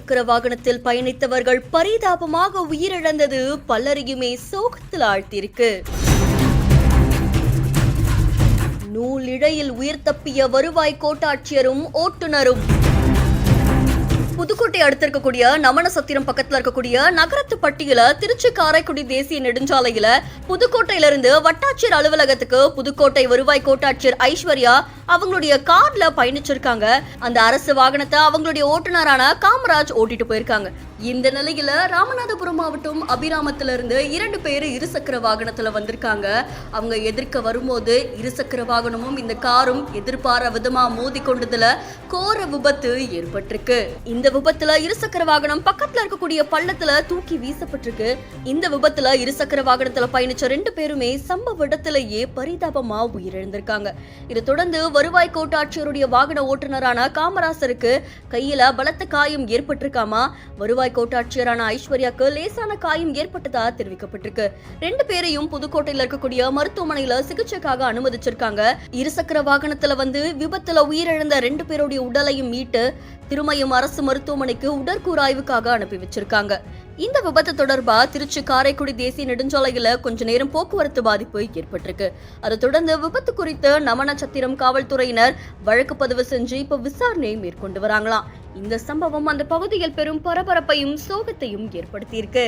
இருசக்கர வாகனத்தில் பயணித்தவர்கள் பரிதாபமாக உயிரிழந்தது பலரையுமே சோகத்தில் ஆழ்த்தியிருக்கு. நூலிழையில் உயிர் தப்பிய வருவாய் கோட்டாட்சியரும் ஓட்டுநரும். புதுக்கோட்டை அடுத்து இருக்கக்கூடிய நமனசத்திரம் பக்கத்துல இருக்கக்கூடிய நகரத்து பட்டியல திருச்சி காரைக்குடி தேசிய நெடுஞ்சாலையில புதுக்கோட்டையிலிருந்து வட்டாட்சியர் அலுவலகத்துக்கு புதுக்கோட்டை வருவாய் கோட்டாட்சியர் ஐஸ்வர்யா அவங்களுடைய கார்ல பயணிச்சிருக்காங்க. அந்த அரசு வாகனத்தை அவங்களுடைய ஓட்டுநரான காமராஜ் ஓட்டிட்டு போயிருக்காங்க. இந்த நிலையில ராமநாதபுரம் மாவட்டம் அபிராமத்திலிருந்து 2 பேர் இருசக்கர வாகனத்துல வந்திருக்காங்க. அவங்க எதிர்க்க வரும்போது இருசக்கர வாகனமும் இந்த காரும் எதிர்பாராத விதமா மோதி கொண்டதுல கோர விபத்து ஏற்பட்டிருக்கு. இந்த விபத்துல இருசக்கர வாகனம் பக்கத்துல இருக்கக்கூடிய பள்ளத்துல தூக்கி வீசப்பட்டிருக்கு. இந்த விபத்துல இருசக்கர வாகனத்துல பயணிச்ச 2 பேருமே சம்பவ இடத்திலேயே பரிதாபமா உயிரிழந்திருக்காங்க. இதை தொடர்ந்து வருவாய் கோட்டாட்சியருடைய வாகன ஓட்டுநரான காமராசருக்கு கையில பலத்த காயம் ஏற்பட்டிருக்காமா. வருவாய் கோட்டாட்சியரான ஐஸ்வர்யாக்கு லேசான காயம் ஏற்பட்டதா தெரிவிக்கப்பட்டிருக்கு. 2 பேரையும் புதுக்கோட்டையில் இருக்கக்கூடிய மருத்துவமனையில சிகிச்சைக்காக அனுமதிச்சிருக்காங்க. இருசக்கர வாகனத்துல வந்து விபத்துல உயிரிழந்த 2 பேருடைய உடலையும் மீட்டு திருமயம் அரசு மருத்துவமனைக்கு உடற்கூறாய்வுக்காக அனுப்பி வச்சிருக்காங்க. இந்த விபத்து தொடர்பா திருச்சி காரைக்குடி தேசிய நெடுஞ்சாலையில கொஞ்ச நேரம் போக்குவரத்து பாதிப்பு ஏற்பட்டிருக்கு. அதை தொடர்ந்து விபத்து குறித்து நமனசத்திரம் காவல்துறையினர் வழக்கு பதிவு செஞ்சு இப்ப விசாரணை மேற்கொண்டு வராங்களாம். இந்த சம்பவம் அந்த பகுதியில் பெரும் பரபரப்பையும் சோகத்தையும் ஏற்படுத்தியிருக்கு.